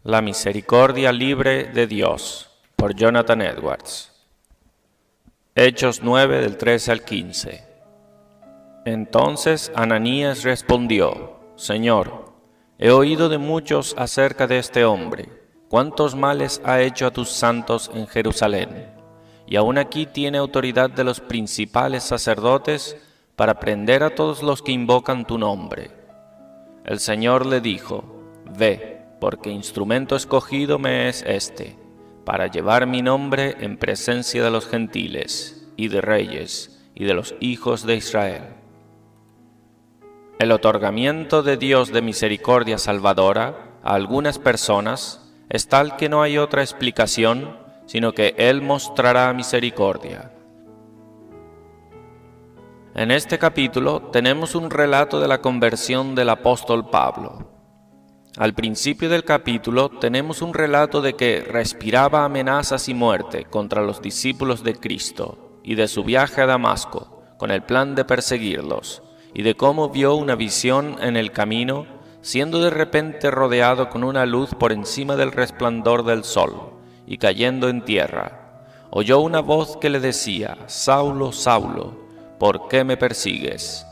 La misericordia libre de Dios, por Jonathan Edwards. Hechos 9 del 13 al 15. Entonces Ananías respondió: Señor, he oído de muchos acerca de este hombre, cuántos males ha hecho a tus santos en Jerusalén, y aún aquí tiene autoridad de los principales sacerdotes para prender a todos los que invocan tu nombre. El Señor le dijo: Ve, porque instrumento escogido me es este, para llevar mi nombre en presencia de los gentiles, y de reyes, y de los hijos de Israel. El otorgamiento de Dios de misericordia salvadora a algunas personas es tal que no hay otra explicación, sino que Él mostrará misericordia. En este capítulo tenemos un relato de la conversión del apóstol Pablo. Al principio del capítulo tenemos un relato de que respiraba amenazas y muerte contra los discípulos de Cristo y de su viaje a Damasco con el plan de perseguirlos, y de cómo vio una visión en el camino, siendo de repente rodeado con una luz por encima del resplandor del sol, y cayendo en tierra, oyó una voz que le decía: Saulo, Saulo, ¿por qué me persigues?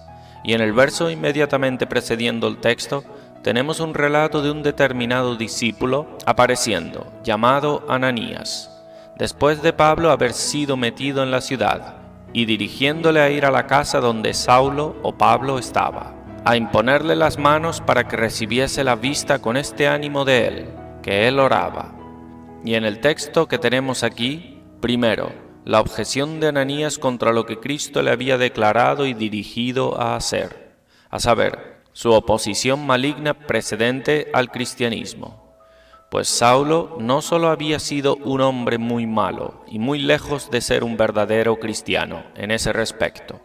Y en el verso inmediatamente precediendo el texto, tenemos un relato de un determinado discípulo apareciendo, llamado Ananías, después de Pablo haber sido metido en la ciudad, y dirigiéndole a ir a la casa donde Saulo o Pablo estaba, a imponerle las manos para que recibiese la vista con este ánimo de él, que él oraba. Y en el texto que tenemos aquí, primero, la objeción de Ananías contra lo que Cristo le había declarado y dirigido a hacer, a saber, su oposición maligna precedente al cristianismo. Pues Saulo no solo había sido un hombre muy malo y muy lejos de ser un verdadero cristiano en ese respecto,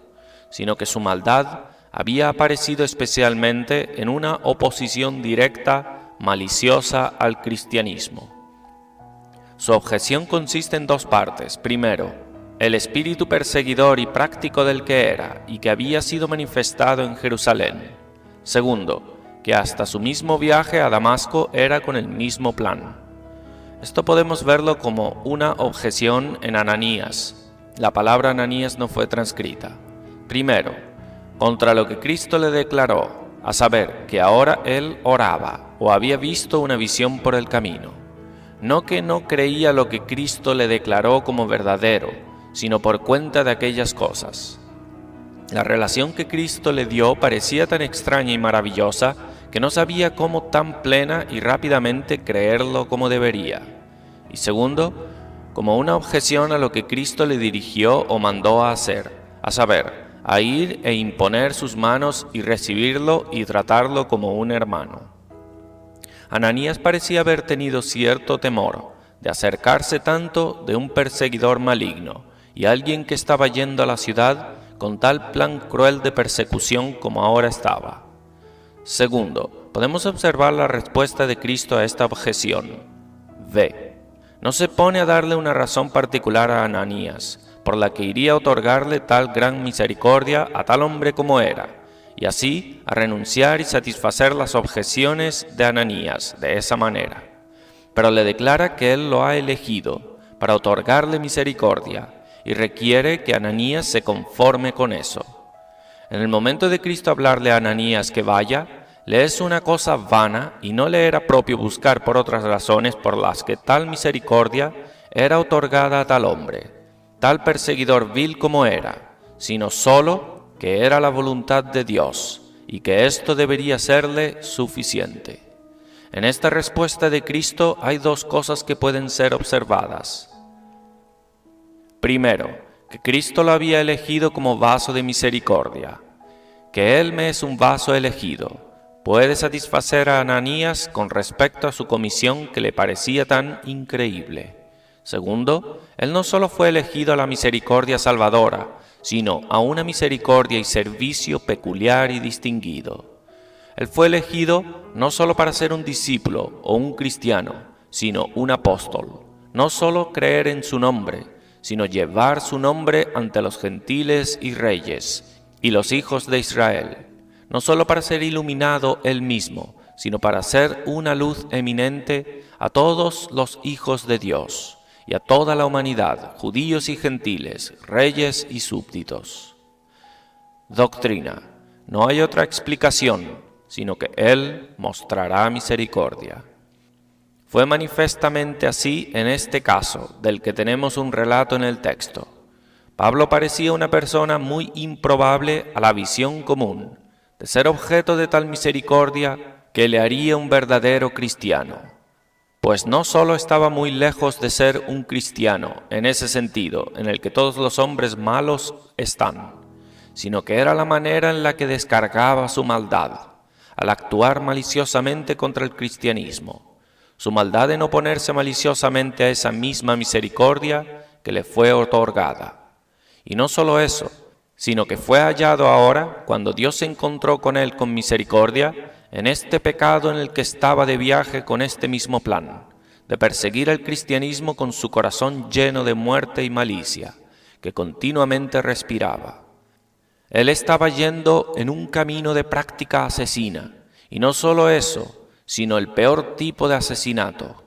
sino que su maldad había aparecido especialmente en una oposición directa, maliciosa al cristianismo. Su objeción consiste en dos partes. Primero, el espíritu perseguidor y práctico del que era y que había sido manifestado en Jerusalén. Segundo, que hasta su mismo viaje a Damasco era con el mismo plan. Esto podemos verlo como una objeción en Ananías. La palabra Ananías no fue transcrita. Primero, contra lo que Cristo le declaró, a saber, que ahora él oraba o había visto una visión por el camino. No que no creía lo que Cristo le declaró como verdadero, sino por cuenta de aquellas cosas. La relación que Cristo le dio parecía tan extraña y maravillosa que no sabía cómo tan plena y rápidamente creerlo como debería. Y segundo, como una objeción a lo que Cristo le dirigió o mandó a hacer, a saber, a ir e imponer sus manos y recibirlo y tratarlo como un hermano. Ananías parecía haber tenido cierto temor de acercarse tanto de un perseguidor maligno y alguien que estaba yendo a la ciudad con tal plan cruel de persecución como ahora estaba. Segundo, podemos observar la respuesta de Cristo a esta objeción. Ve. No se pone a darle una razón particular a Ananías, por la que iría a otorgarle tal gran misericordia a tal hombre como era, y así a renunciar y satisfacer las objeciones de Ananías de esa manera. Pero le declara que él lo ha elegido para otorgarle misericordia, y requiere que Ananías se conforme con eso. En el momento de Cristo hablarle a Ananías que vaya, le es una cosa vana y no le era propio buscar por otras razones por las que tal misericordia era otorgada a tal hombre, tal perseguidor vil como era, sino solo que era la voluntad de Dios y que esto debería serle suficiente. En esta respuesta de Cristo hay dos cosas que pueden ser observadas. Primero, que Cristo lo había elegido como vaso de misericordia, que Él me es un vaso elegido, puede satisfacer a Ananías con respecto a su comisión que le parecía tan increíble. Segundo, Él no solo fue elegido a la misericordia salvadora, sino a una misericordia y servicio peculiar y distinguido. Él fue elegido no solo para ser un discípulo o un cristiano, sino un apóstol, no solo creer en su nombre, sino llevar su nombre ante los gentiles y reyes y los hijos de Israel, no solo para ser iluminado él mismo, sino para ser una luz eminente a todos los hijos de Dios y a toda la humanidad, judíos y gentiles, reyes y súbditos. Doctrina: no hay otra explicación, sino que Él mostrará misericordia. Fue manifiestamente así en este caso, del que tenemos un relato en el texto. Pablo parecía una persona muy improbable a la visión común, de ser objeto de tal misericordia que le haría un verdadero cristiano. Pues no solo estaba muy lejos de ser un cristiano, en ese sentido, en el que todos los hombres malos están, sino que era la manera en la que descargaba su maldad, al actuar maliciosamente contra el cristianismo. Su maldad en oponerse maliciosamente a esa misma misericordia que le fue otorgada. Y no solo eso, sino que fue hallado ahora, cuando Dios se encontró con él con misericordia, en este pecado en el que estaba de viaje con este mismo plan, de perseguir al cristianismo con su corazón lleno de muerte y malicia, que continuamente respiraba. Él estaba yendo en un camino de práctica asesina, y no solo eso, sino el peor tipo de asesinato.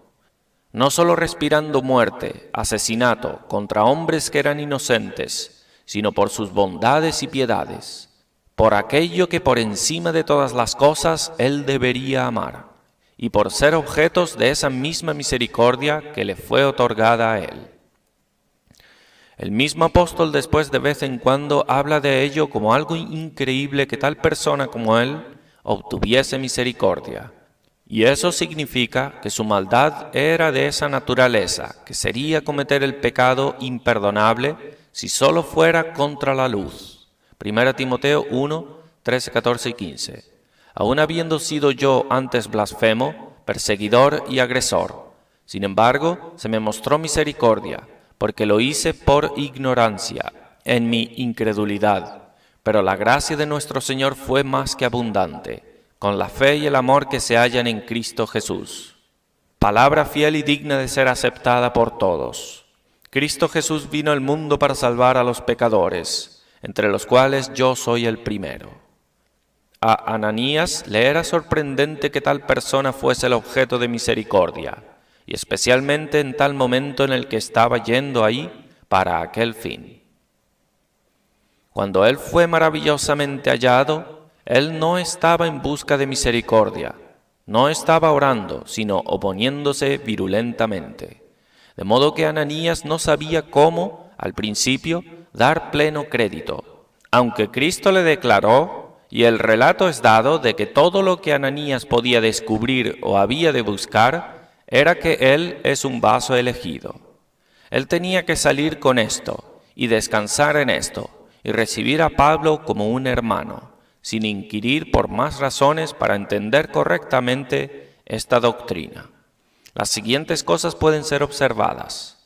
No solo respirando muerte, asesinato contra hombres que eran inocentes, sino por sus bondades y piedades, por aquello que por encima de todas las cosas Él debería amar, y por ser objetos de esa misma misericordia que le fue otorgada a Él. El mismo apóstol después de vez en cuando habla de ello como algo increíble que tal persona como Él obtuviese misericordia. Y eso significa que su maldad era de esa naturaleza, que sería cometer el pecado imperdonable si solo fuera contra la luz. 1 Timoteo 1, 13, 14 y 15. Aun habiendo sido yo antes blasfemo, perseguidor y agresor, sin embargo, se me mostró misericordia, porque lo hice por ignorancia, en mi incredulidad. Pero la gracia de nuestro Señor fue más que abundante, con la fe y el amor que se hallan en Cristo Jesús. Palabra fiel y digna de ser aceptada por todos. Cristo Jesús vino al mundo para salvar a los pecadores, entre los cuales yo soy el primero. A Ananías le era sorprendente que tal persona fuese el objeto de misericordia, y especialmente en tal momento en el que estaba yendo ahí para aquel fin. Cuando él fue maravillosamente hallado, él no estaba en busca de misericordia, no estaba orando, sino oponiéndose virulentamente. De modo que Ananías no sabía cómo, al principio, dar pleno crédito, aunque Cristo le declaró, y el relato es dado de que todo lo que Ananías podía descubrir o había de buscar, era que él es un vaso elegido. Él tenía que salir con esto, y descansar en esto, y recibir a Pablo como un hermano, sin inquirir por más razones para entender correctamente esta doctrina. Las siguientes cosas pueden ser observadas.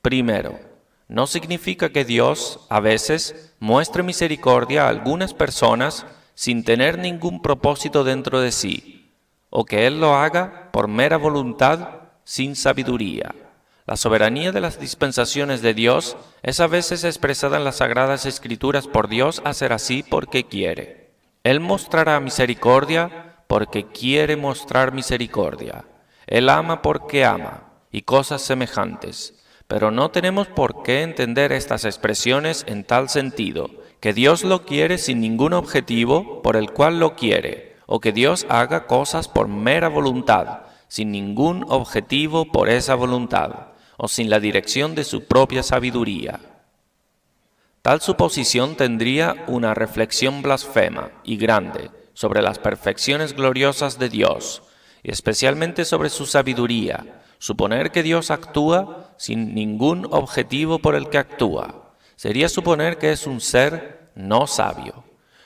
Primero, no significa que Dios, a veces, muestre misericordia a algunas personas sin tener ningún propósito dentro de sí, o que Él lo haga por mera voluntad, sin sabiduría. La soberanía de las dispensaciones de Dios es a veces expresada en las Sagradas Escrituras por Dios a ser así porque quiere. Él mostrará misericordia porque quiere mostrar misericordia. Él ama porque ama, y cosas semejantes. Pero no tenemos por qué entender estas expresiones en tal sentido, que Dios lo quiere sin ningún objetivo por el cual lo quiere, o que Dios haga cosas por mera voluntad, sin ningún objetivo por esa voluntad, o sin la dirección de su propia sabiduría. Tal suposición tendría una reflexión blasfema y grande sobre las perfecciones gloriosas de Dios, y especialmente sobre su sabiduría. Suponer que Dios actúa sin ningún objetivo por el que actúa sería suponer que es un ser no sabio.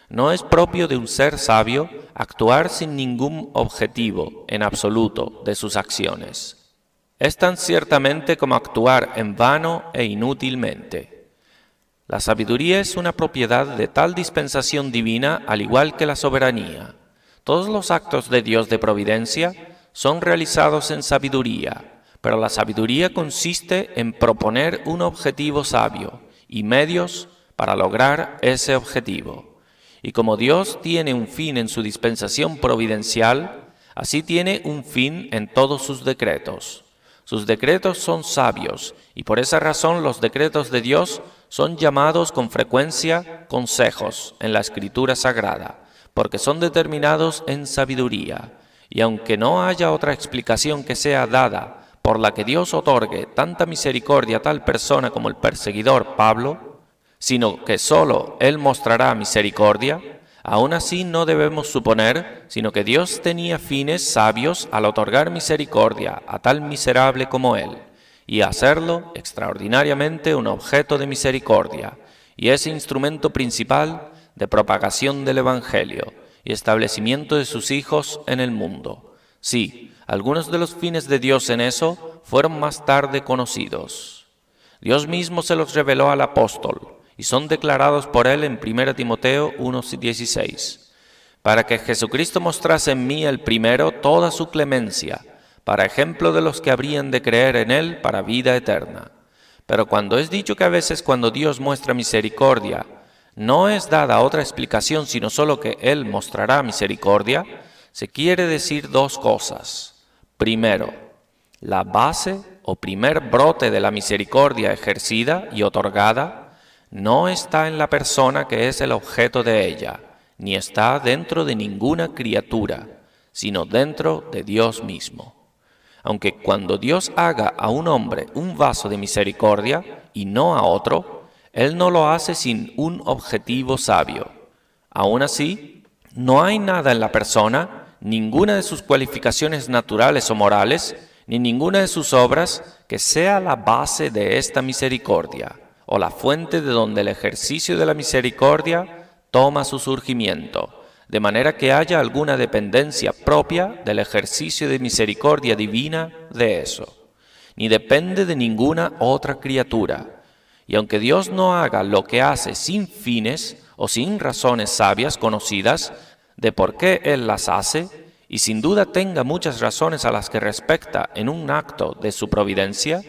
No es propio de un ser sabio actuar sin ningún objetivo en absoluto de sus acciones. Es tan ciertamente como actuar en vano e inútilmente. La sabiduría es una propiedad de tal dispensación divina al igual que la soberanía. Todos los actos de Dios de providencia son realizados en sabiduría, pero la sabiduría consiste en proponer un objetivo sabio y medios para lograr ese objetivo. Y como Dios tiene un fin en su dispensación providencial, Así tiene un fin en todos sus decretos. Sus decretos son sabios, y por esa razón los decretos de Dios son llamados con frecuencia consejos en la Escritura Sagrada, porque son determinados en sabiduría. Y aunque no haya otra explicación que sea dada por la que Dios otorgue tanta misericordia a tal persona como el perseguidor Pablo, sino que sólo Él mostrará misericordia, aún así no debemos suponer, sino que Dios tenía fines sabios al otorgar misericordia a tal miserable como Él, y hacerlo extraordinariamente un objeto de misericordia, y ese instrumento principal de propagación del Evangelio y establecimiento de sus hijos en el mundo. Sí, algunos de los fines de Dios en eso fueron más tarde conocidos. Dios mismo se los reveló al apóstol, y son declarados por él en 1 Timoteo 1:16, para que Jesucristo mostrase en mí el primero toda su clemencia, para ejemplo de los que habrían de creer en él para vida eterna. Pero cuando es dicho que a veces cuando Dios muestra misericordia, no es dada otra explicación sino solo que Él mostrará misericordia, se quiere decir dos cosas. Primero, la base o primer brote de la misericordia ejercida y otorgada no está en la persona que es el objeto de ella, ni está dentro de ninguna criatura, sino dentro de Dios mismo. Aunque cuando Dios haga a un hombre un vaso de misericordia y no a otro, Él no lo hace sin un objetivo sabio. Aún así, no hay nada en la persona, ninguna de sus cualificaciones naturales o morales, ni ninguna de sus obras que sea la base de esta misericordia, o la fuente de donde el ejercicio de la misericordia toma su surgimiento, de manera que haya alguna dependencia propia del ejercicio de misericordia divina de eso, ni depende de ninguna otra criatura. Y aunque Dios no haga lo que hace sin fines o sin razones sabias conocidas de por qué Él las hace, y sin duda tenga muchas razones a las que respecta en un acto de su providencia,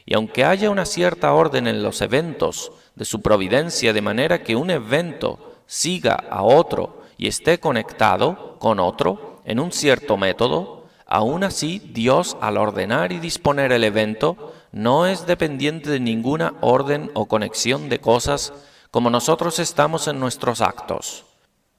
y aunque haya una cierta orden en los eventos de su providencia, de manera que un evento siga a otro y esté conectado con otro en un cierto método, aún así Dios, al ordenar y disponer el evento, no es dependiente de ninguna orden o conexión de cosas como nosotros estamos en nuestros actos.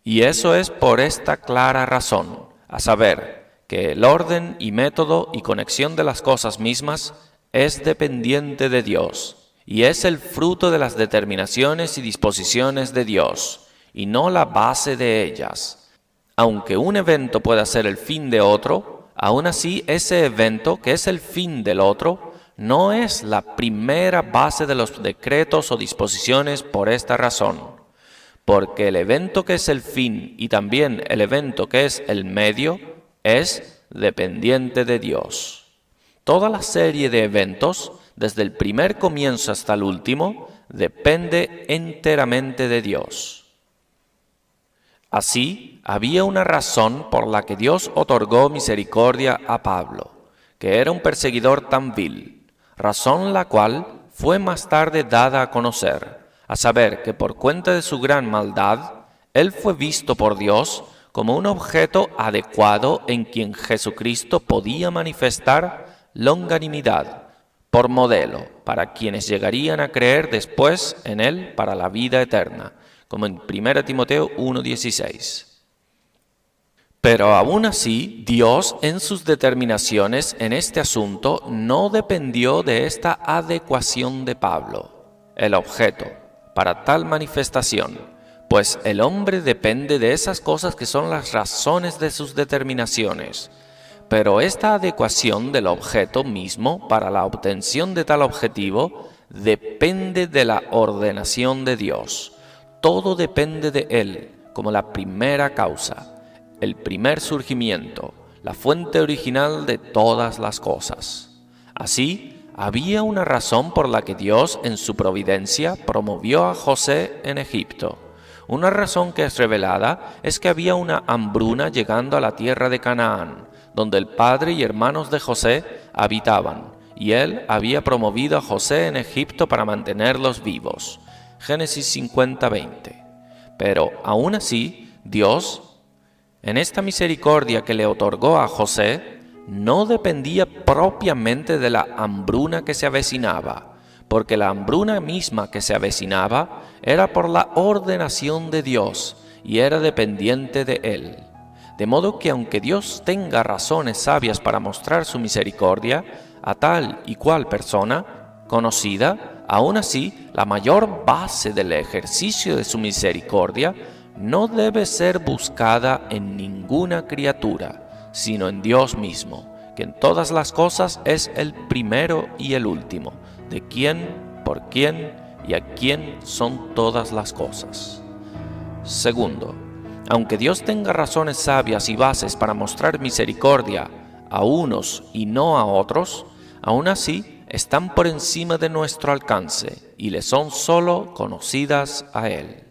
Y eso es por esta clara razón, a saber, que el orden y método y conexión de las cosas mismas es dependiente de Dios, y es el fruto de las determinaciones y disposiciones de Dios, y no la base de ellas. Aunque un evento pueda ser el fin de otro, aún así ese evento, que es el fin del otro, no es la primera base de los decretos o disposiciones por esta razón, porque el evento que es el fin y también el evento que es el medio es dependiente de Dios. Toda la serie de eventos, desde el primer comienzo hasta el último, depende enteramente de Dios. Así, había una razón por la que Dios otorgó misericordia a Pablo, que era un perseguidor tan vil, razón la cual fue más tarde dada a conocer, a saber que por cuenta de su gran maldad, él fue visto por Dios como un objeto adecuado en quien Jesucristo podía manifestar longanimidad por modelo para quienes llegarían a creer después en él para la vida eterna, como en 1 Timoteo 1:16. Pero aún así, Dios en sus determinaciones en este asunto no dependió de esta adecuación de Pablo, el objeto, para tal manifestación, pues el hombre depende de esas cosas que son las razones de sus determinaciones. Pero esta adecuación del objeto mismo para la obtención de tal objetivo depende de la ordenación de Dios. Todo depende de Él como la primera causa, el primer surgimiento, la fuente original de todas las cosas. Así, había una razón por la que Dios en su providencia promovió a José en Egipto. Una razón que es revelada es que había una hambruna llegando a la tierra de Canaán, donde el padre y hermanos de José habitaban, y él había promovido a José en Egipto para mantenerlos vivos. Génesis 50:20. Pero aún así, Dios En esta misericordia que le otorgó a José, no dependía propiamente de la hambruna que se avecinaba, porque la hambruna misma que se avecinaba era por la ordenación de Dios y era dependiente de Él. De modo que aunque Dios tenga razones sabias para mostrar su misericordia a tal y cual persona conocida, aún así la mayor base del ejercicio de su misericordia no debe ser buscada en ninguna criatura, sino en Dios mismo, que en todas las cosas es el primero y el último, de quién, por quién y a quién son todas las cosas. Segundo, aunque Dios tenga razones sabias y bases para mostrar misericordia a unos y no a otros, aún así están por encima de nuestro alcance y le son solo conocidas a Él.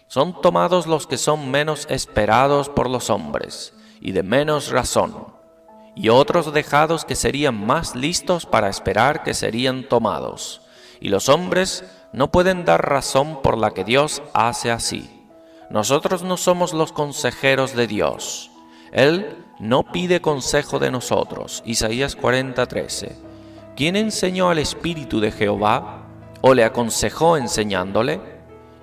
Son tomados los que son menos esperados por los hombres y de menos razón, y otros dejados que serían más listos para esperar que serían tomados. Y los hombres no pueden dar razón por la que Dios hace así. Nosotros no somos los consejeros de Dios. Él no pide consejo de nosotros. Isaías 40:13. ¿Quién enseñó al Espíritu de Jehová o le aconsejó enseñándole?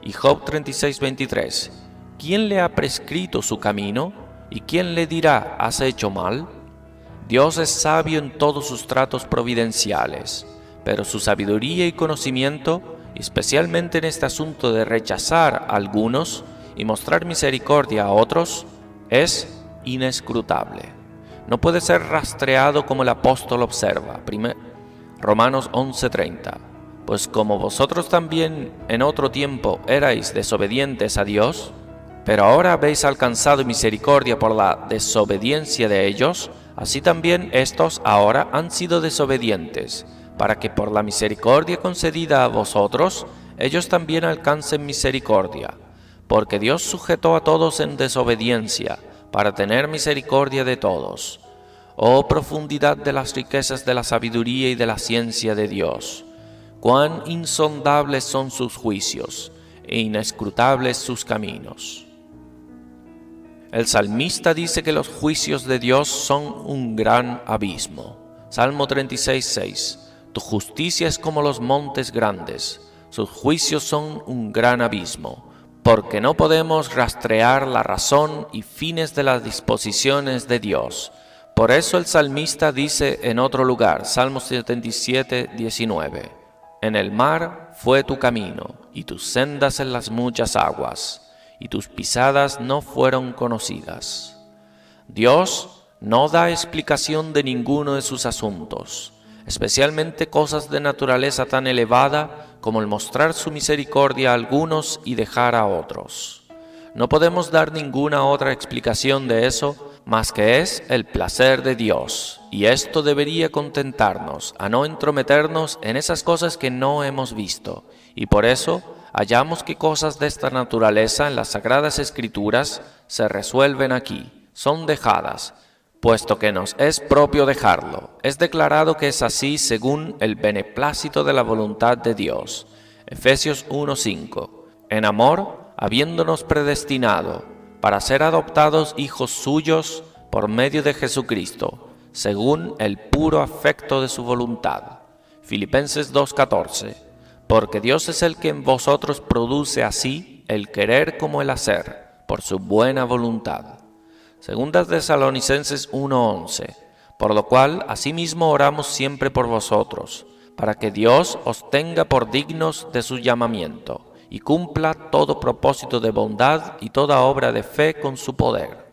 Y Job 36:23. ¿Quién le ha prescrito su camino? ¿Y quién le dirá, has hecho mal? Dios es sabio en todos sus tratos providenciales, pero su sabiduría y conocimiento, especialmente en este asunto de rechazar a algunos y mostrar misericordia a otros, es inescrutable. No puede ser rastreado como el apóstol observa. Romanos 11:30. Pues como vosotros también en otro tiempo erais desobedientes a Dios, pero ahora habéis alcanzado misericordia por la desobediencia de ellos, así también estos ahora han sido desobedientes, para que por la misericordia concedida a vosotros, ellos también alcancen misericordia. Porque Dios sujetó a todos en desobediencia, para tener misericordia de todos. Oh profundidad de las riquezas de la sabiduría y de la ciencia de Dios. Cuán insondables son sus juicios e inescrutables sus caminos. El salmista dice que los juicios de Dios son un gran abismo. Salmo 36:6. Tu justicia es como los montes grandes, sus juicios son un gran abismo, porque no podemos rastrear la razón y fines de las disposiciones de Dios. Por eso el salmista dice en otro lugar, Salmo 77:19. En el mar fue tu camino, y tus sendas en las muchas aguas, y tus pisadas no fueron conocidas. Dios no da explicación de ninguno de sus asuntos, especialmente cosas de naturaleza tan elevada como el mostrar su misericordia a algunos y dejar a otros. No podemos dar ninguna otra explicación de eso más que es el placer de Dios, y esto debería contentarnos a no entrometernos en esas cosas que no hemos visto, y por eso hallamos que cosas de esta naturaleza en las Sagradas Escrituras se resuelven aquí, son dejadas, puesto que nos es propio dejarlo. Es declarado que es así según el beneplácito de la voluntad de Dios. Efesios 1:5. En amor, habiéndonos predestinado para ser adoptados hijos suyos por medio de Jesucristo, según el puro afecto de su voluntad. Filipenses 2:14. Porque Dios es el que en vosotros produce así el querer como el hacer, por su buena voluntad. Segundas Tesalonicenses 1:11. Por lo cual, asimismo oramos siempre por vosotros, para que Dios os tenga por dignos de su llamamiento, y cumpla todo propósito de bondad y toda obra de fe con su poder.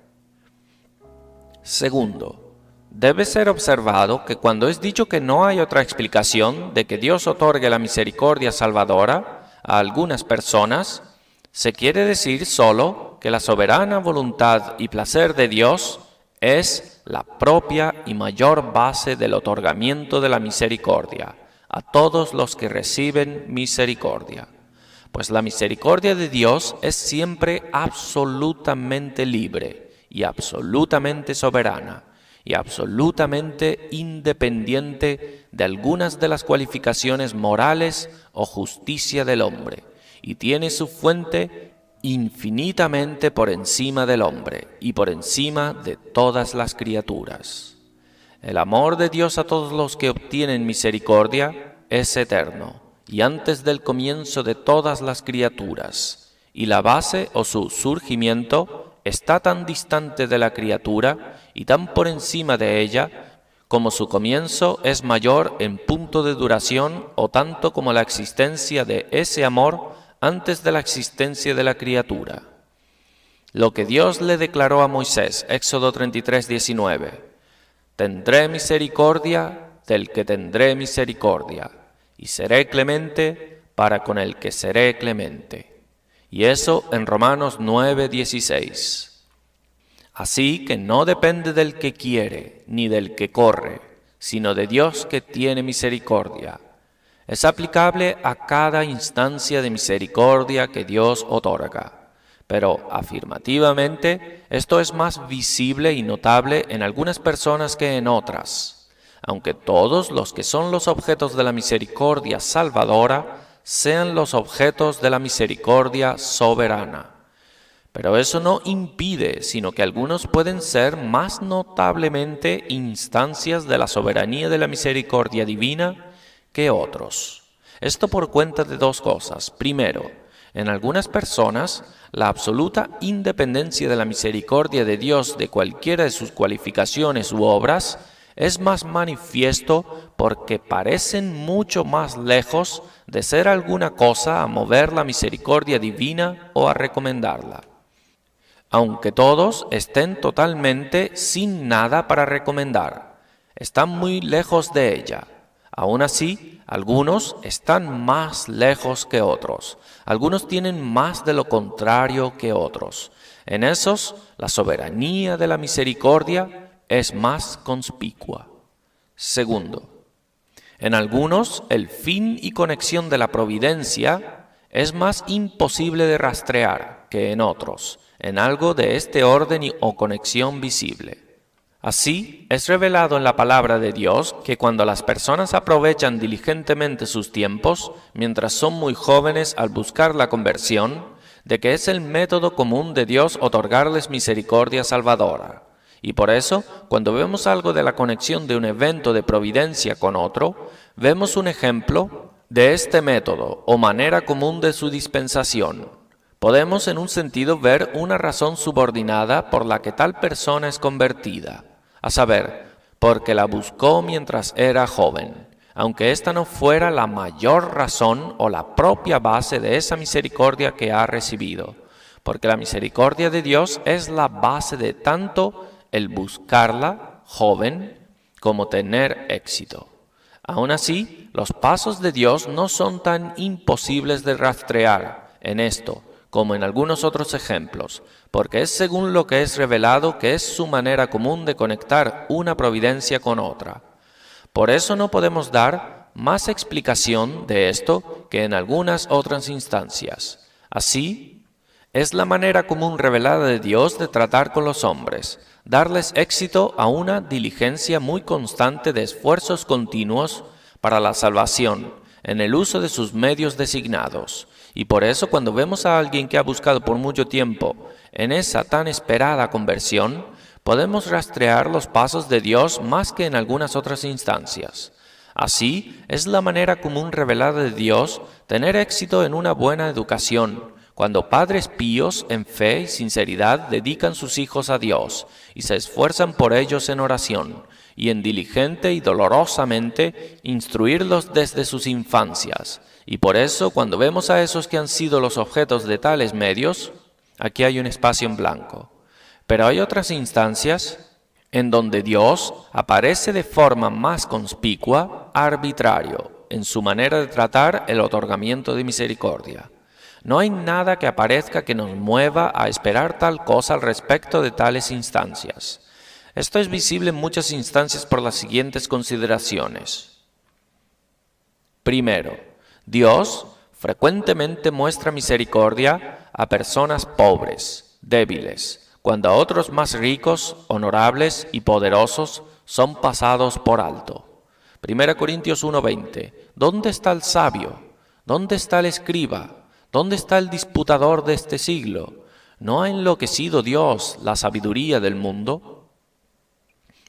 Segundo, debe ser observado que cuando es dicho que no hay otra explicación de que Dios otorgue la misericordia salvadora a algunas personas, se quiere decir solo que la soberana voluntad y placer de Dios es la propia y mayor base del otorgamiento de la misericordia a todos los que reciben misericordia. Pues la misericordia de Dios es siempre absolutamente libre y absolutamente soberana y absolutamente independiente de algunas de las cualificaciones morales o justicia del hombre, y tiene su fuente infinitamente por encima del hombre y por encima de todas las criaturas. El amor de Dios a todos los que obtienen misericordia es eterno y antes del comienzo de todas las criaturas, y la base o su surgimiento está tan distante de la criatura y tan por encima de ella como su comienzo es mayor en punto de duración o tanto como la existencia de ese amor antes de la existencia de la criatura. Lo que Dios le declaró a Moisés, Éxodo 33:19, tendré misericordia del que tendré misericordia, y seré clemente para con el que seré clemente. Y eso en Romanos 9:16. Así que no depende del que quiere, ni del que corre, sino de Dios que tiene misericordia. Es aplicable a cada instancia de misericordia que Dios otorga. Pero afirmativamente, esto es más visible y notable en algunas personas que en otras, aunque todos los que son los objetos de la misericordia salvadora sean los objetos de la misericordia soberana. Pero eso no impide, sino que algunos pueden ser más notablemente instancias de la soberanía de la misericordia divina que otros. Esto por cuenta de dos cosas. Primero, en algunas personas, la absoluta independencia de la misericordia de Dios de cualquiera de sus cualificaciones u obras es más manifiesto porque parecen mucho más lejos de ser alguna cosa a mover la misericordia divina o a recomendarla. Aunque todos estén totalmente sin nada para recomendar, están muy lejos de ella. Aún así, algunos están más lejos que otros. Algunos tienen más de lo contrario que otros. En esos, la soberanía de la misericordia es más conspicua. Segundo, en algunos, el fin y conexión de la providencia es más imposible de rastrear que en otros, en algo de este orden o conexión visible. Así, es revelado en la palabra de Dios que cuando las personas aprovechan diligentemente sus tiempos, mientras son muy jóvenes al buscar la conversión, de que es el método común de Dios otorgarles misericordia salvadora. Y por eso, cuando vemos algo de la conexión de un evento de providencia con otro, vemos un ejemplo de este método o manera común de su dispensación. Podemos en un sentido ver una razón subordinada por la que tal persona es convertida, a saber, porque la buscó mientras era joven, aunque esta no fuera la mayor razón o la propia base de esa misericordia que ha recibido, porque la misericordia de Dios es la base de tanto el buscarla, joven, como tener éxito. Aún así, los pasos de Dios no son tan imposibles de rastrear en esto, como en algunos otros ejemplos, porque es según lo que es revelado que es su manera común de conectar una providencia con otra. Por eso no podemos dar más explicación de esto que en algunas otras instancias. Así, es la manera común revelada de Dios de tratar con los hombres, darles éxito a una diligencia muy constante de esfuerzos continuos para la salvación, en el uso de sus medios designados. Y por eso cuando vemos a alguien que ha buscado por mucho tiempo en esa tan esperada conversión, podemos rastrear los pasos de Dios más que en algunas otras instancias. Así es la manera común revelada de Dios tener éxito en una buena educación, cuando padres píos en fe y sinceridad dedican sus hijos a Dios y se esfuerzan por ellos en oración, y en diligente y dolorosamente instruirlos desde sus infancias. Y por eso, cuando vemos a esos que han sido los objetos de tales medios, aquí hay un espacio en blanco. Pero hay otras instancias en donde Dios aparece de forma más conspicua, arbitrario, en su manera de tratar el otorgamiento de misericordia. No hay nada que aparezca que nos mueva a esperar tal cosa al respecto de tales instancias. Esto es visible en muchas instancias por las siguientes consideraciones. Primero, Dios frecuentemente muestra misericordia a personas pobres, débiles, cuando a otros más ricos, honorables y poderosos son pasados por alto. 1 Corintios 1:20. ¿Dónde está el sabio? ¿Dónde está el escriba? ¿Dónde está el disputador de este siglo? ¿No ha enloquecido Dios la sabiduría del mundo?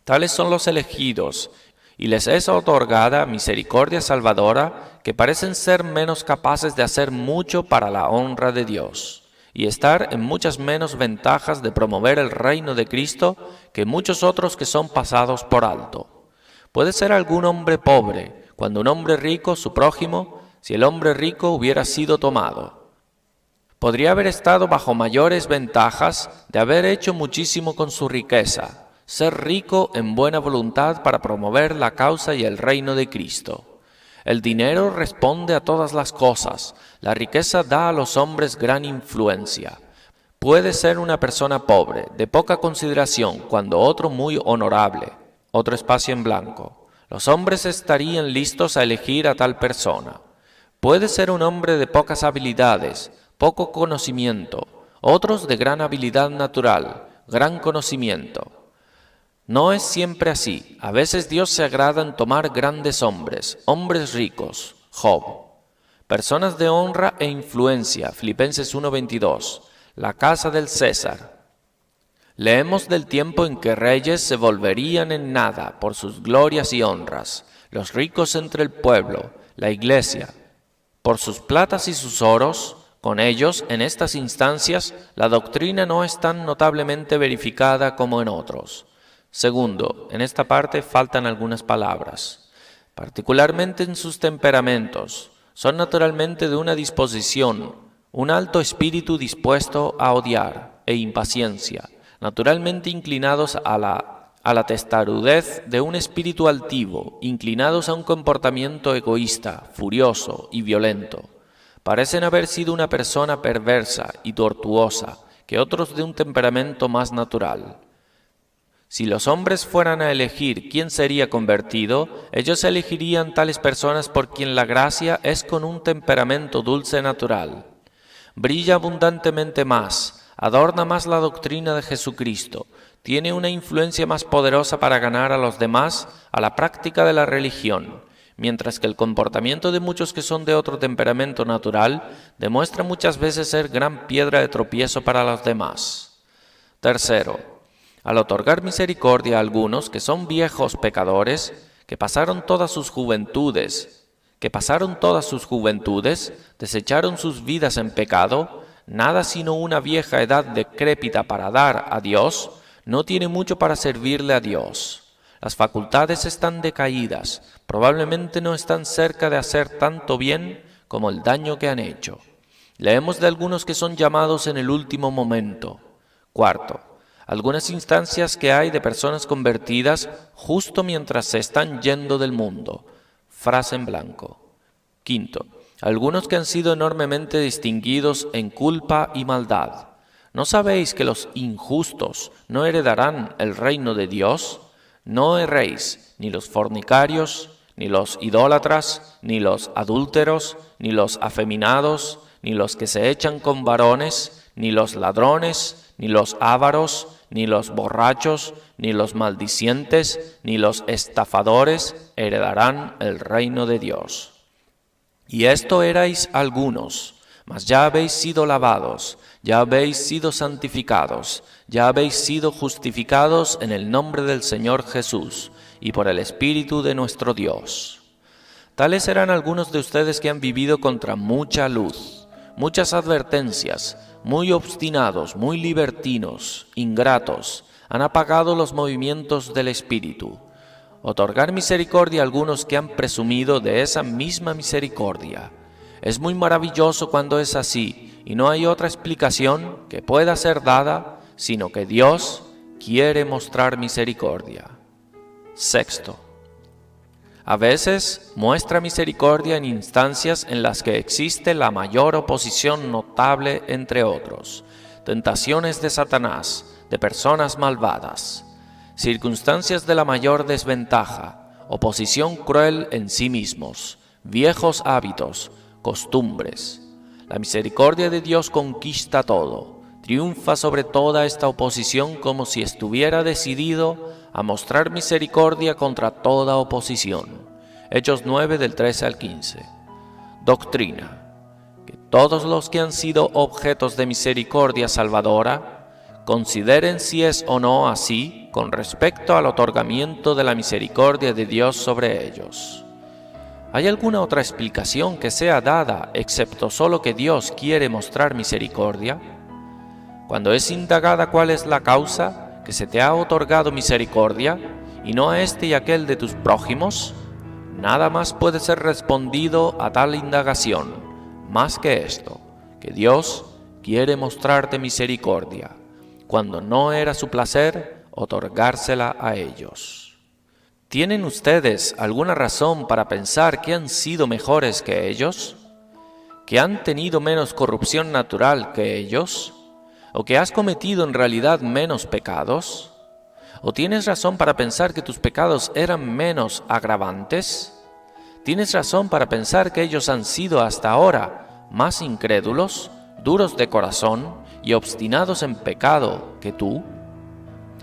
Tales son los elegidos, y les es otorgada misericordia salvadora, que parecen ser menos capaces de hacer mucho para la honra de Dios, y estar en muchas menos ventajas de promover el reino de Cristo que muchos otros que son pasados por alto. Puede ser algún hombre pobre, cuando un hombre rico, su prójimo, si el hombre rico hubiera sido tomado. Podría haber estado bajo mayores ventajas de haber hecho muchísimo con su riqueza, ser rico en buena voluntad para promover la causa y el reino de Cristo. El dinero responde a todas las cosas, la riqueza da a los hombres gran influencia. Puede ser una persona pobre, de poca consideración, cuando otro muy honorable. Otro espacio en blanco. Los hombres estarían listos a elegir a tal persona. Puede ser un hombre de pocas habilidades, poco conocimiento, otros de gran habilidad natural, gran conocimiento. No es siempre así. A veces Dios se agrada en tomar grandes hombres, hombres ricos, Job. Personas de honra e influencia, Filipenses 1:22, la casa del César. Leemos del tiempo en que reyes se volverían en nada por sus glorias y honras, los ricos entre el pueblo, la iglesia. Por sus platas y sus oros, con ellos, en estas instancias, la doctrina no es tan notablemente verificada como en otros. Segundo, en esta parte faltan algunas palabras. Particularmente en sus temperamentos, son naturalmente de una disposición, un alto espíritu dispuesto a odiar e impaciencia, naturalmente inclinados a la testarudez de un espíritu altivo, inclinados a un comportamiento egoísta, furioso y violento. Parecen haber sido una persona perversa y tortuosa que otros de un temperamento más natural. Si los hombres fueran a elegir quién sería convertido, ellos elegirían tales personas por quien la gracia es con un temperamento dulce natural. Brilla abundantemente más, adorna más la doctrina de Jesucristo, tiene una influencia más poderosa para ganar a los demás a la práctica de la religión, mientras que el comportamiento de muchos que son de otro temperamento natural demuestra muchas veces ser gran piedra de tropiezo para los demás. Tercero, al otorgar misericordia a algunos que son viejos pecadores, que pasaron todas sus juventudes, desecharon sus vidas en pecado, nada sino una vieja edad decrépita para dar a Dios, no tiene mucho para servirle a Dios. Las facultades están decaídas, probablemente no están cerca de hacer tanto bien como el daño que han hecho. Leemos de algunos que son llamados en el último momento. Cuarto, algunas instancias que hay de personas convertidas justo mientras se están yendo del mundo. Frase en blanco. Quinto, algunos que han sido enormemente distinguidos en culpa y maldad. ¿No sabéis que los injustos no heredarán el reino de Dios? No erréis, ni los fornicarios, ni los idólatras, ni los adúlteros, ni los afeminados, ni los que se echan con varones, ni los ladrones, ni los ávaros, ni los borrachos, ni los maldicientes, ni los estafadores heredarán el reino de Dios. Y esto erais algunos, mas ya habéis sido lavados, ya habéis sido santificados, ya habéis sido justificados en el nombre del Señor Jesús y por el Espíritu de nuestro Dios. Tales serán algunos de ustedes que han vivido contra mucha luz, muchas advertencias, muy obstinados, muy libertinos, ingratos, han apagado los movimientos del Espíritu. Otorgar misericordia a algunos que han presumido de esa misma misericordia. Es muy maravilloso cuando es así, y no hay otra explicación que pueda ser dada, sino que Dios quiere mostrar misericordia. Sexto, a veces muestra misericordia en instancias en las que existe la mayor oposición notable entre otros, tentaciones de Satanás, de personas malvadas, circunstancias de la mayor desventaja, oposición cruel en sí mismos, viejos hábitos, costumbres. La misericordia de Dios conquista todo, triunfa sobre toda esta oposición como si estuviera decidido a mostrar misericordia contra toda oposición. Hechos 9 del 13 al 15. Doctrina. Que todos los que han sido objetos de misericordia salvadora, consideren si es o no así con respecto al otorgamiento de la misericordia de Dios sobre ellos. ¿Hay alguna otra explicación que sea dada excepto solo que Dios quiere mostrar misericordia? Cuando es indagada cuál es la causa que se te ha otorgado misericordia, y no a este y aquel de tus prójimos, nada más puede ser respondido a tal indagación, más que esto, que Dios quiere mostrarte misericordia, cuando no era su placer otorgársela a ellos. ¿Tienen ustedes alguna razón para pensar que han sido mejores que ellos? ¿Que han tenido menos corrupción natural que ellos? ¿O que has cometido en realidad menos pecados? ¿O tienes razón para pensar que tus pecados eran menos agravantes? ¿Tienes razón para pensar que ellos han sido hasta ahora más incrédulos, duros de corazón y obstinados en pecado que tú?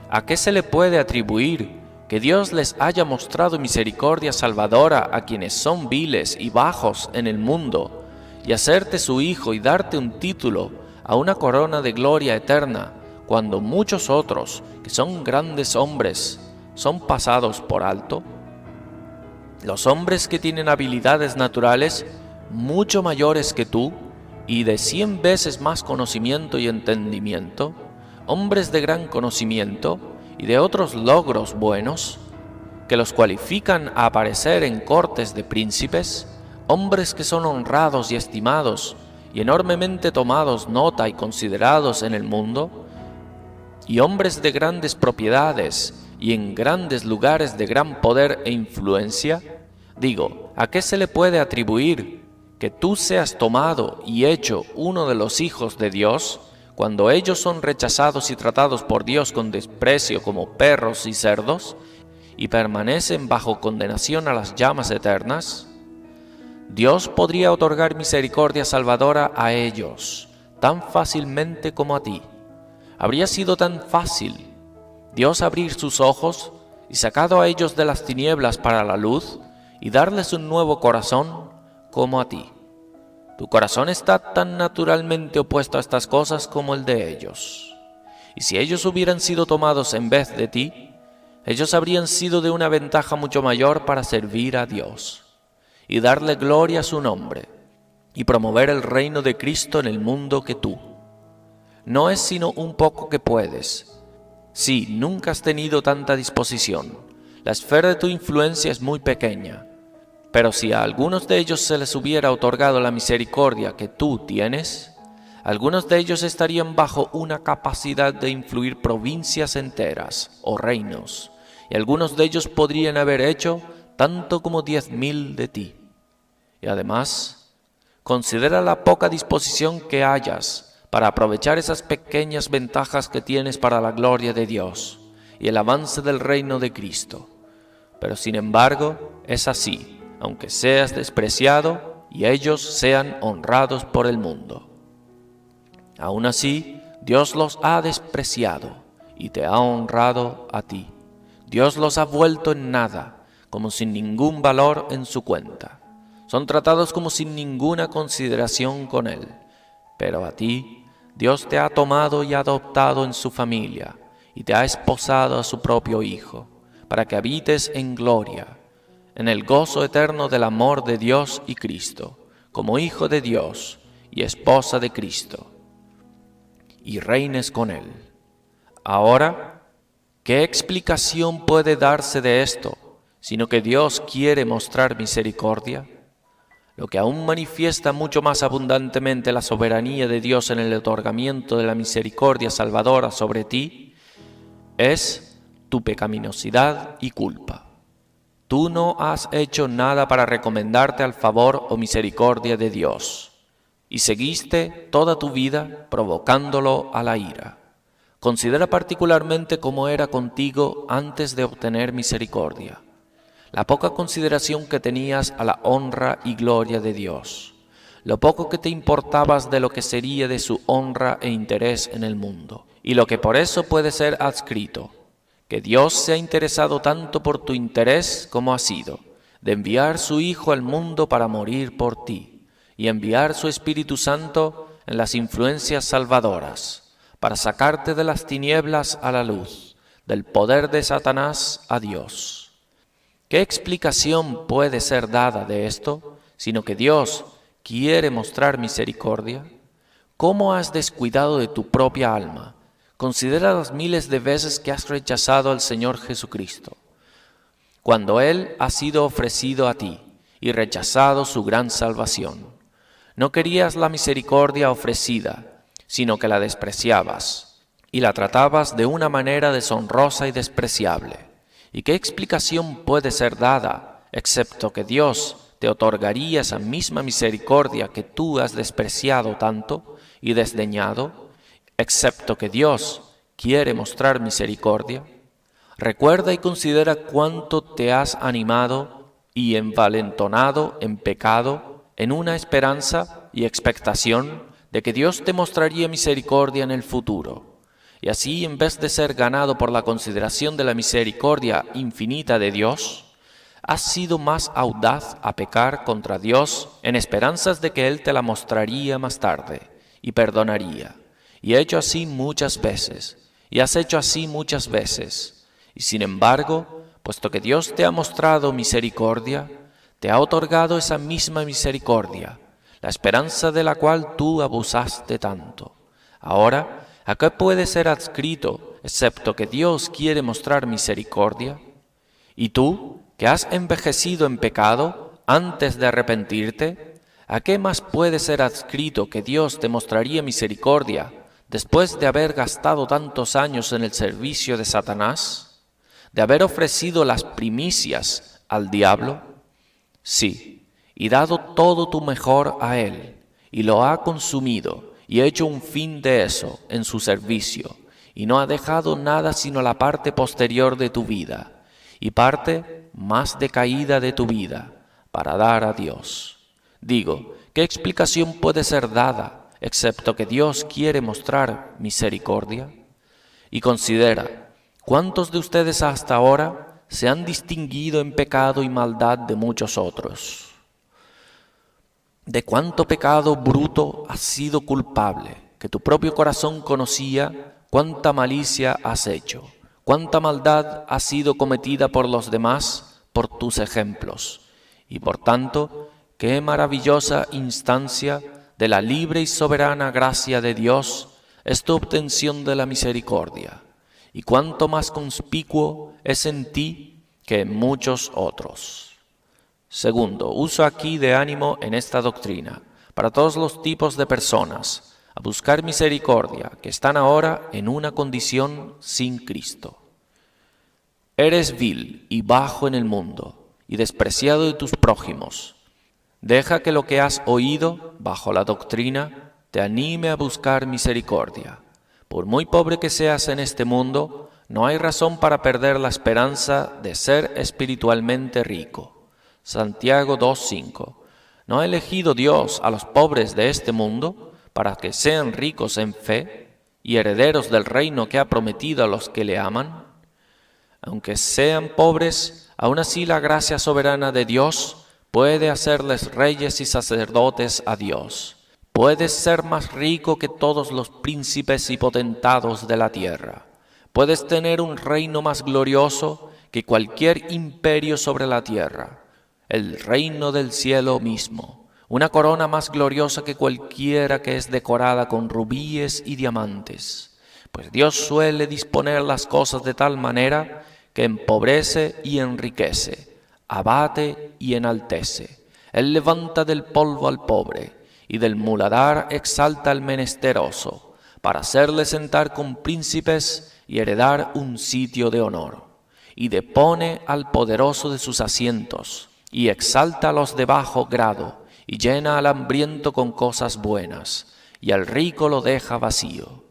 ¿A qué se le puede atribuir que Dios les haya mostrado misericordia salvadora a quienes son viles y bajos en el mundo, y hacerte su hijo y darte un título a una corona de gloria eterna, cuando muchos otros, que son grandes hombres, son pasados por alto? Los hombres que tienen habilidades naturales mucho mayores que tú y de 100 veces más conocimiento y entendimiento, hombres de gran conocimiento y de otros logros buenos, que los cualifican a aparecer en cortes de príncipes, hombres que son honrados y estimados y enormemente tomados nota y considerados en el mundo, y hombres de grandes propiedades y en grandes lugares de gran poder e influencia, digo, ¿a qué se le puede atribuir que tú seas tomado y hecho uno de los hijos de Dios, cuando ellos son rechazados y tratados por Dios con desprecio como perros y cerdos, y permanecen bajo condenación a las llamas eternas? Dios podría otorgar misericordia salvadora a ellos tan fácilmente como a ti. Habría sido tan fácil Dios abrir sus ojos y sacado a ellos de las tinieblas para la luz y darles un nuevo corazón como a ti. Tu corazón está tan naturalmente opuesto a estas cosas como el de ellos. Y si ellos hubieran sido tomados en vez de ti, ellos habrían sido de una ventaja mucho mayor para servir a Dios y darle gloria a su nombre y promover el reino de Cristo en el mundo que tú. No es sino un poco que puedes. Sí, nunca has tenido tanta disposición. La esfera de tu influencia es muy pequeña. Pero si a algunos de ellos se les hubiera otorgado la misericordia que tú tienes, algunos de ellos estarían bajo una capacidad de influir provincias enteras o reinos, y algunos de ellos podrían haber hecho tanto como 10,000 de ti. Y además, considera la poca disposición que hayas para aprovechar esas pequeñas ventajas que tienes para la gloria de Dios y el avance del reino de Cristo. Pero sin embargo, es así, aunque seas despreciado y ellos sean honrados por el mundo. Aún así, Dios los ha despreciado y te ha honrado a ti. Dios los ha vuelto en nada, como sin ningún valor en su cuenta. Son tratados como sin ninguna consideración con Él. Pero a ti, Dios te ha tomado y adoptado en su familia y te ha esposado a su propio Hijo, para que habites en gloria, en el gozo eterno del amor de Dios y Cristo, como hijo de Dios y esposa de Cristo, y reines con Él. Ahora, ¿qué explicación puede darse de esto, sino que Dios quiere mostrar misericordia? Lo que aún manifiesta mucho más abundantemente la soberanía de Dios en el otorgamiento de la misericordia salvadora sobre ti es tu pecaminosidad y culpa. Tú no has hecho nada para recomendarte al favor o misericordia de Dios, y seguiste toda tu vida provocándolo a la ira. Considera particularmente cómo era contigo antes de obtener misericordia, la poca consideración que tenías a la honra y gloria de Dios, lo poco que te importabas de lo que sería de su honra e interés en el mundo, y lo que por eso puede ser adscrito, que Dios se ha interesado tanto por tu interés como ha sido, de enviar su Hijo al mundo para morir por ti, y enviar su Espíritu Santo en las influencias salvadoras, para sacarte de las tinieblas a la luz, del poder de Satanás a Dios. ¿Qué explicación puede ser dada de esto, sino que Dios quiere mostrar misericordia? ¿Cómo has descuidado de tu propia alma? Considera las miles de veces que has rechazado al Señor Jesucristo, cuando Él ha sido ofrecido a ti y rechazado su gran salvación. No querías la misericordia ofrecida, sino que la despreciabas, y la tratabas de una manera deshonrosa y despreciable. ¿Y qué explicación puede ser dada, excepto que Dios te otorgaría esa misma misericordia que tú has despreciado tanto y desdeñado, excepto que Dios quiere mostrar misericordia? Recuerda y considera cuánto te has animado y envalentonado en pecado, en una esperanza y expectación de que Dios te mostraría misericordia en el futuro. Y así, en vez de ser ganado por la consideración de la misericordia infinita de Dios, has sido más audaz a pecar contra Dios en esperanzas de que Él te la mostraría más tarde y perdonaría. Y he hecho así muchas veces, y has hecho así muchas veces. Y sin embargo, puesto que Dios te ha mostrado misericordia, te ha otorgado esa misma misericordia, la esperanza de la cual tú abusaste tanto. Ahora, ¿a qué puede ser adscrito, excepto que Dios quiere mostrar misericordia? ¿Y tú, que has envejecido en pecado antes de arrepentirte, a qué más puede ser adscrito que Dios te mostraría misericordia después de haber gastado tantos años en el servicio de Satanás? ¿De haber ofrecido las primicias al diablo? Sí, y dado todo tu mejor a él, y lo ha consumido, y hecho un fin de eso en su servicio, y no ha dejado nada sino la parte posterior de tu vida, y parte más decaída de tu vida, para dar a Dios. Digo, ¿qué explicación puede ser dada, excepto que Dios quiere mostrar misericordia? Y considera, ¿cuántos de ustedes hasta ahora se han distinguido en pecado y maldad de muchos otros? ¿De cuánto pecado bruto has sido culpable, que tu propio corazón conocía? ¿Cuánta malicia has hecho? ¿Cuánta maldad ha sido cometida por los demás por tus ejemplos? Y por tanto, qué maravillosa instancia de la libre y soberana gracia de Dios es tu obtención de la misericordia, y cuánto más conspicuo es en ti que en muchos otros. Segundo, uso aquí de ánimo en esta doctrina, para todos los tipos de personas, a buscar misericordia, que están ahora en una condición sin Cristo. Eres vil y bajo en el mundo, y despreciado de tus prójimos. Deja que lo que has oído, bajo la doctrina, te anime a buscar misericordia. Por muy pobre que seas en este mundo, no hay razón para perder la esperanza de ser espiritualmente rico. Santiago 2:5. ¿No ha elegido Dios a los pobres de este mundo para que sean ricos en fe y herederos del reino que ha prometido a los que le aman? Aunque sean pobres, aún así la gracia soberana de Dios puede hacerles reyes y sacerdotes a Dios. Puedes ser más rico que todos los príncipes y potentados de la tierra. Puedes tener un reino más glorioso que cualquier imperio sobre la tierra, el reino del cielo mismo, una corona más gloriosa que cualquiera que es decorada con rubíes y diamantes, pues Dios suele disponer las cosas de tal manera que empobrece y enriquece, abate y enaltece. Él levanta del polvo al pobre, y del muladar exalta al menesteroso, para hacerle sentar con príncipes y heredar un sitio de honor. Y depone al poderoso de sus asientos, y exalta a los de bajo grado, y llena al hambriento con cosas buenas, y al rico lo deja vacío.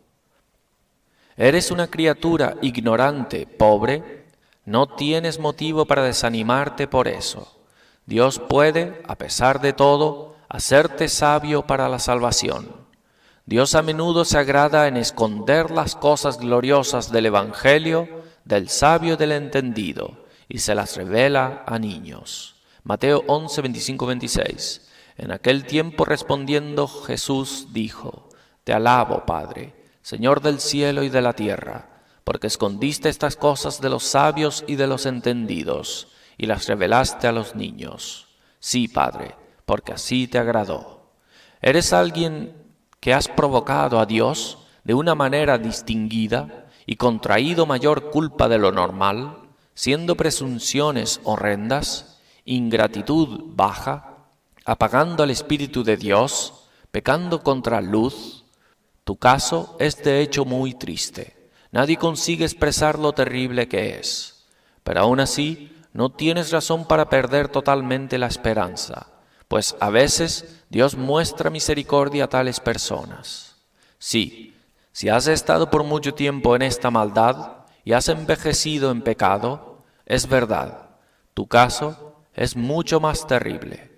¿Eres una criatura ignorante, pobre? No tienes motivo para desanimarte por eso. Dios puede, a pesar de todo, hacerte sabio para la salvación. Dios a menudo se agrada en esconder las cosas gloriosas del Evangelio del sabio y del entendido, y se las revela a niños. Mateo 11, 25, 26. En aquel tiempo respondiendo Jesús dijo: Te alabo, Padre, Señor del cielo y de la tierra, porque escondiste estas cosas de los sabios y de los entendidos, y las revelaste a los niños. Sí, Padre, porque así te agradó. ¿Eres alguien que has provocado a Dios de una manera distinguida y contraído mayor culpa de lo normal, siendo presunciones horrendas, ingratitud baja, apagando al Espíritu de Dios, pecando contra luz? Tu caso es de hecho muy triste. Nadie consigue expresar lo terrible que es. Pero aún así, no tienes razón para perder totalmente la esperanza, pues a veces Dios muestra misericordia a tales personas. Sí, si has estado por mucho tiempo en esta maldad y has envejecido en pecado, es verdad, tu caso es mucho más terrible.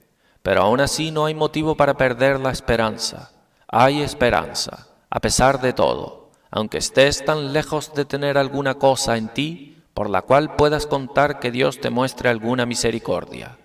Pero aún así no hay motivo para perder la esperanza. Hay esperanza, a pesar de todo, aunque estés tan lejos de tener alguna cosa en ti por la cual puedas contar que Dios te muestre alguna misericordia.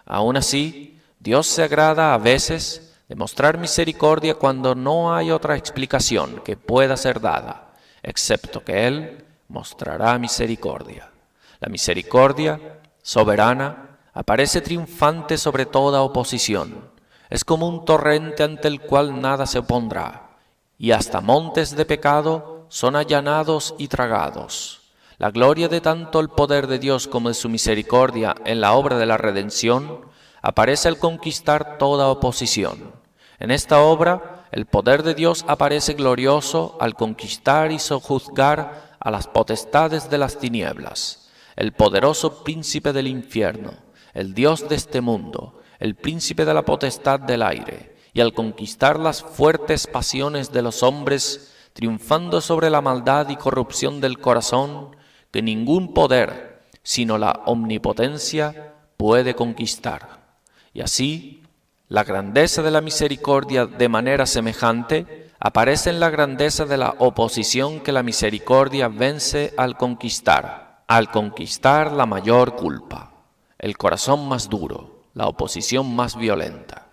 Aún así, Dios se agrada a veces de mostrar misericordia cuando no hay otra explicación que pueda ser dada, excepto que Él mostrará misericordia. La misericordia soberana aparece triunfante sobre toda oposición. Es como un torrente ante el cual nada se opondrá, y hasta montes de pecado son allanados y tragados. La gloria de tanto el poder de Dios como de su misericordia en la obra de la redención aparece al conquistar toda oposición. En esta obra, el poder de Dios aparece glorioso al conquistar y sojuzgar a las potestades de las tinieblas, el poderoso príncipe del infierno, el Dios de este mundo, el príncipe de la potestad del aire, y al conquistar las fuertes pasiones de los hombres, triunfando sobre la maldad y corrupción del corazón, que ningún poder, sino la omnipotencia, puede conquistar. Y así, la grandeza de la misericordia de manera semejante aparece en la grandeza de la oposición que la misericordia vence al conquistar la mayor culpa, el corazón más duro, la oposición más violenta.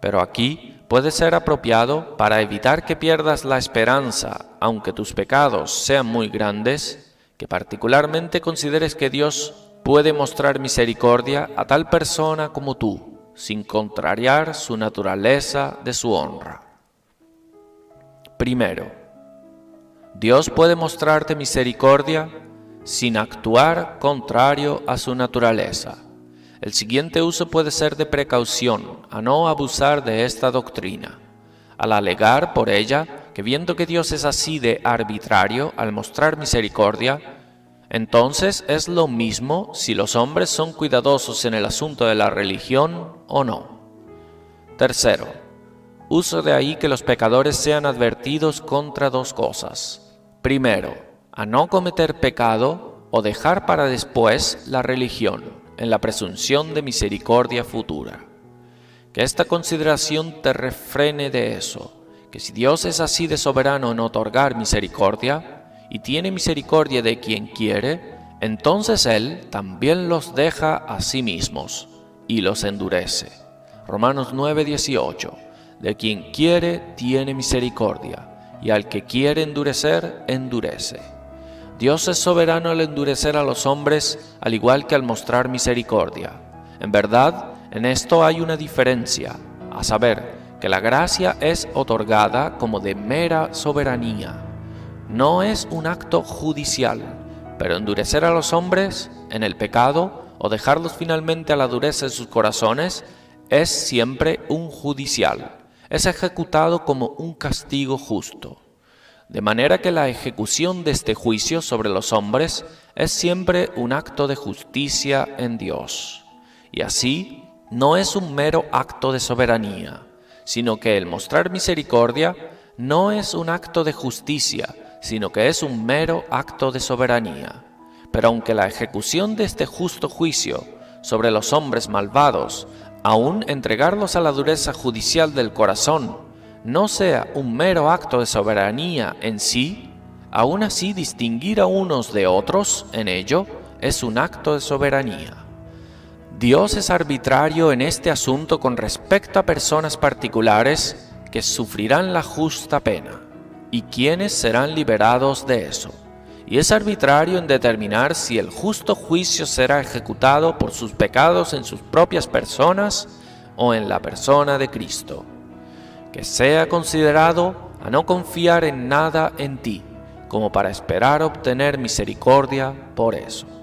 Pero aquí puede ser apropiado, para evitar que pierdas la esperanza, aunque tus pecados sean muy grandes, que particularmente consideres que Dios puede mostrar misericordia a tal persona como tú, sin contrariar su naturaleza de su honra. Primero, Dios puede mostrarte misericordia sin actuar contrario a su naturaleza. El siguiente uso puede ser de precaución a no abusar de esta doctrina, al alegar por ella que viendo que Dios es así de arbitrario al mostrar misericordia, entonces es lo mismo si los hombres son cuidadosos en el asunto de la religión o no. Tercero, uso de ahí que los pecadores sean advertidos contra dos cosas. Primero, a no cometer pecado o dejar para después la religión, en la presunción de misericordia futura. Que esta consideración te refrene de eso, que si Dios es así de soberano en otorgar misericordia, y tiene misericordia de quien quiere, entonces Él también los deja a sí mismos, y los endurece. Romanos 9:18, de quien quiere tiene misericordia, y al que quiere endurecer, endurece. Dios es soberano al endurecer a los hombres, al igual que al mostrar misericordia. En verdad, en esto hay una diferencia, a saber, que la gracia es otorgada como de mera soberanía. No es un acto judicial, pero endurecer a los hombres en el pecado o dejarlos finalmente a la dureza de sus corazones es siempre un judicial. Es ejecutado como un castigo justo. De manera que la ejecución de este juicio sobre los hombres es siempre un acto de justicia en Dios. Y así, no es un mero acto de soberanía, sino que el mostrar misericordia no es un acto de justicia, sino que es un mero acto de soberanía. Pero aunque la ejecución de este justo juicio sobre los hombres malvados, aún entregarlos a la dureza judicial del corazón, no sea un mero acto de soberanía en sí, aún así distinguir a unos de otros en ello es un acto de soberanía. Dios es arbitrario en este asunto con respecto a personas particulares que sufrirán la justa pena y quienes serán liberados de eso. Y es arbitrario en determinar si el justo juicio será ejecutado por sus pecados en sus propias personas o en la persona de Cristo. Que sea considerado a no confiar en nada en ti, como para esperar obtener misericordia por eso.